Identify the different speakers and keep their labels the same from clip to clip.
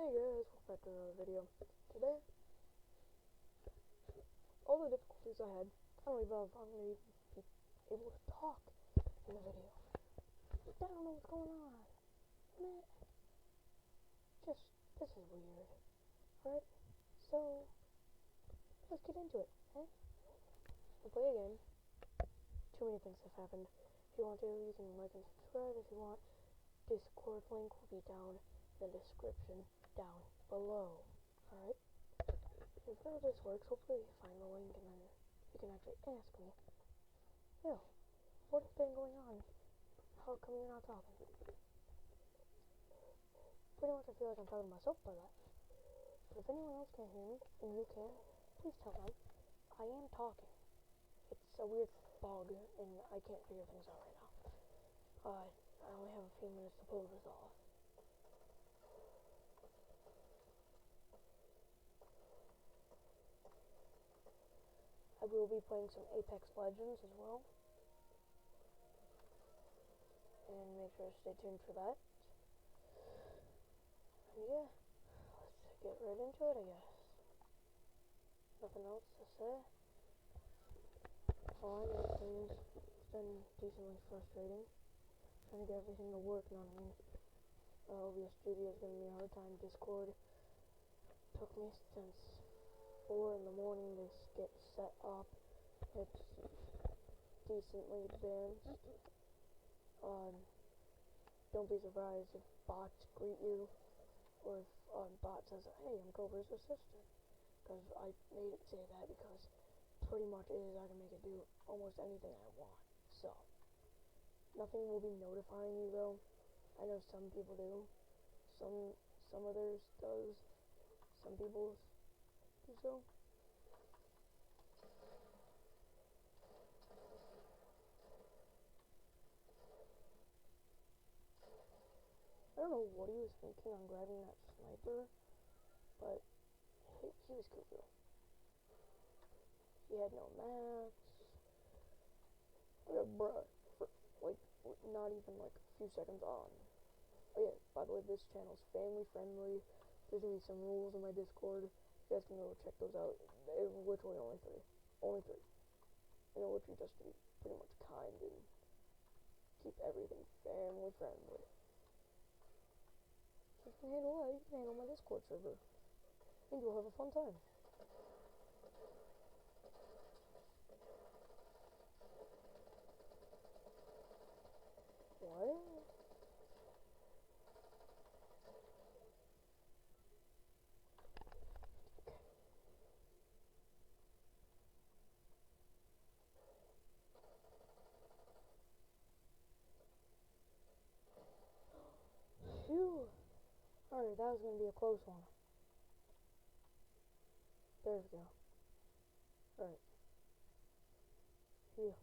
Speaker 1: Hey guys, welcome back to another video. Today, all the difficulties I had, I don't even know if I'm going to be able to talk in the video. I don't know what's going on. Man, this is weird. Alright, so, let's get into it, eh? We'll play a game. Too many things have happened. If you want to, you can like and subscribe. If you want, Discord link will be down in the description down below. Alright? If none of this works, hopefully you find the link and then you can actually ask me, yo, what's been going on? How come you're not talking? Pretty much I feel like I'm talking to myself by that. But if anyone else can't hear me, and you can, please tell them. I am talking. It's a weird bug, and I can't figure things out right now. I only have a few minutes to pull this off. I will be playing some Apex Legends as well. And make sure to stay tuned for that. And yeah, let's get right into it, I guess. Nothing else to say. All I know is it's been decently frustrating. Trying to get everything to work, you know what I mean? OBS Studio is giving me a hard time. Discord took me since 4 in the morning to get set up. It's decently advanced. Don't be surprised if bots greet you, or if bot says, hey, I'm Cobra's assistant. Because I made it say that because pretty much it is, I can make it do almost anything I want. So, nothing will be notifying you though. I know some people do. Some others does. Some people do so. I don't know what he was thinking on grabbing that sniper, but he was cuckoo. He had no mats. Bruh, for like not even like a few seconds on. Oh yeah, by the way, this channel's family friendly. There's gonna be some rules in my Discord. You guys can go check those out. They're literally only 3. Only 3. You know, literally just to be pretty much kind and keep everything family friendly. You can handle that. You can handle my Discord server. And you'll have a fun time. What? Phew. Alright, that was gonna be a close one. There we go. Alright. Phew.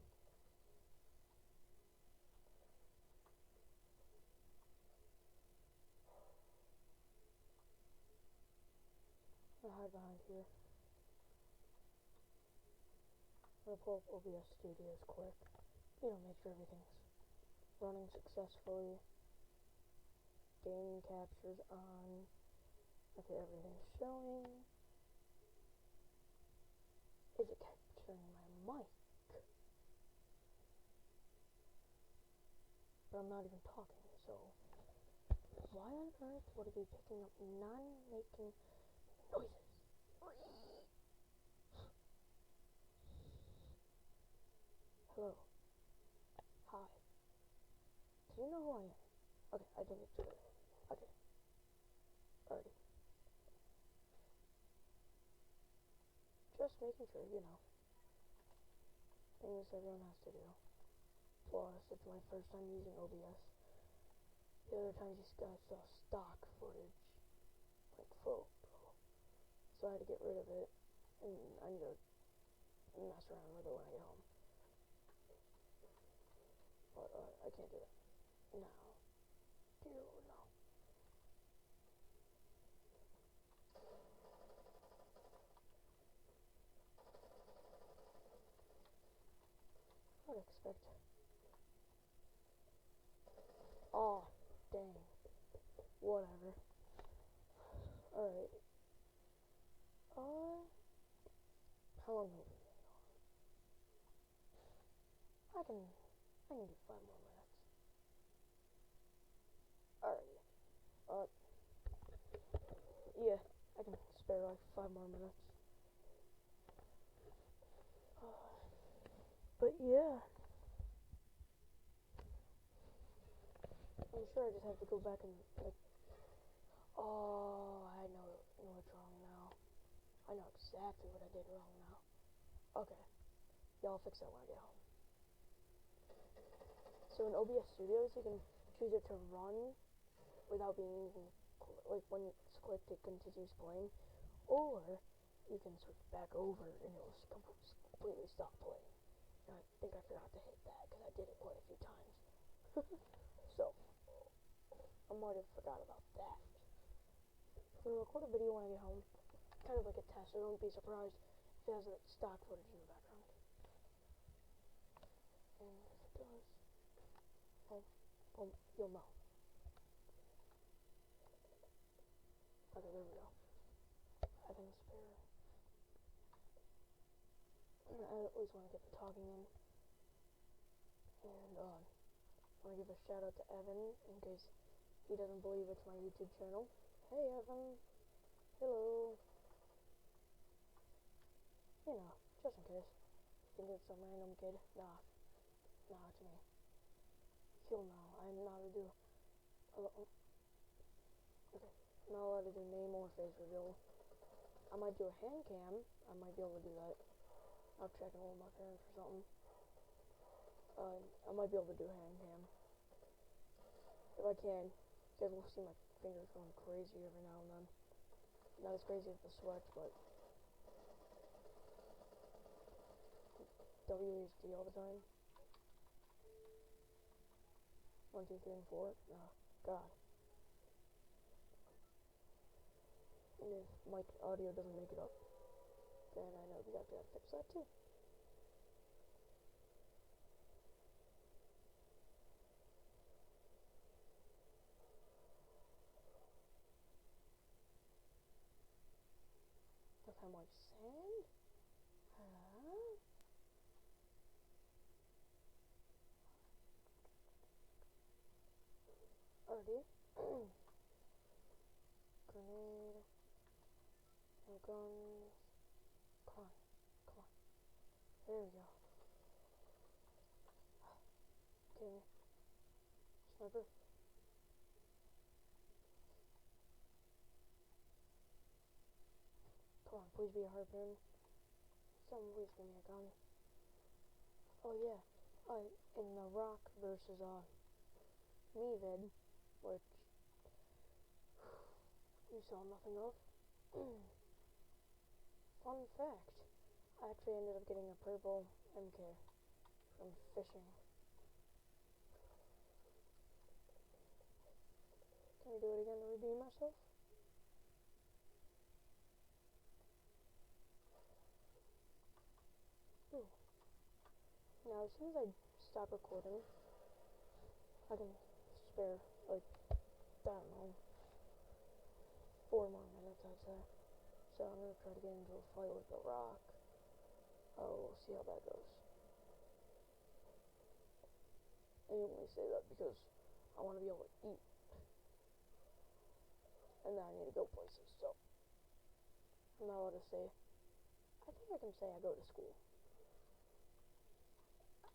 Speaker 1: I'll hide behind here. I'm gonna pull up OBS Studios quick. You know, make sure everything's running successfully. Game captures on. Okay, everything's showing. Is it capturing my mic? But I'm not even talking, so why on earth would it be picking up non-making noises? Hello. Hi. Do you know who I am? Okay, I think it's good. Okay. Alrighty. Just making sure, you know. Things everyone has to do. Plus, it's my first time using OBS. The other times you guys saw stock footage. Like full, bro. So I had to get rid of it. And I need to mess around with it when I get home. But, I can't do that. No. Dear Lord, no. I would expect. Oh, dang. Whatever. Alright. How long will we be on? I can do 5 more minutes. Alright. Yeah, I can spare like 5 more minutes. But yeah. I'm sure I just have to go back and like, oh, I know what's wrong now. I know exactly what I did wrong now. Okay, y'all fix that when I get home. So in OBS Studios, you can choose it to run without being like when it's clicked, it continues playing, or you can switch back over and it will completely stop playing. And I think I forgot to hit that because I did it quite a few times. So I might have forgot about that. I'm gonna record a video when I get home, kind of like a test, so don't be surprised if it has like stock footage in the background. And if it does, well, you'll know. Okay, there we go. I can spare. I at least want to get the talking in. And I want to give a shout out to Evan in case he doesn't believe it's my YouTube channel. Hey Evan. Hello. You know, just in case. You think it's some random kid. Nah, it's me. He'll know. I'm not allowed to do. Okay, I'm not allowed to do name or face reveal. I might do a hand cam. I might be able to do that. I'll check in with my parents or something. I might be able to do hand cam. If I can, you guys will see my fingers going crazy every now and then. Not as crazy as the sweats, but WASD all the time. 1, 2, 3, and 4. Oh, God. And if mic audio doesn't make it up, then I know we have to fix that too. That's how much sand? Huh? Already. Grenade. No guns. Come on. There we go. Okay. Sniper. Come on, please be a harpoon. Someone please give me a gun. Oh yeah. In the Rock versus me vid, which you saw nothing of. Fun fact, I actually ended up getting a purple MK from fishing. Can I do it again to redeem myself? Ooh. Now as soon as I stop recording, I can spare like, I don't know, 4 more minutes I'd say. So I'm gonna try to get into a fight with the Rock. Oh, we'll see how that goes. I only say that because I want to be able to eat. And then I need to go places, so I'm not allowed to say. I think I can say I go to school.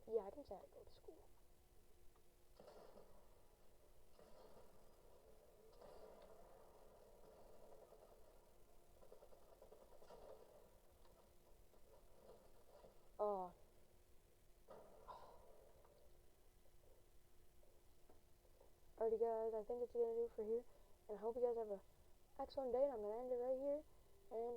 Speaker 1: Yeah, I can say I go to school. Alrighty guys, I think it's gonna do for here. And I hope you guys have a excellent day, and I'm gonna end it right here. And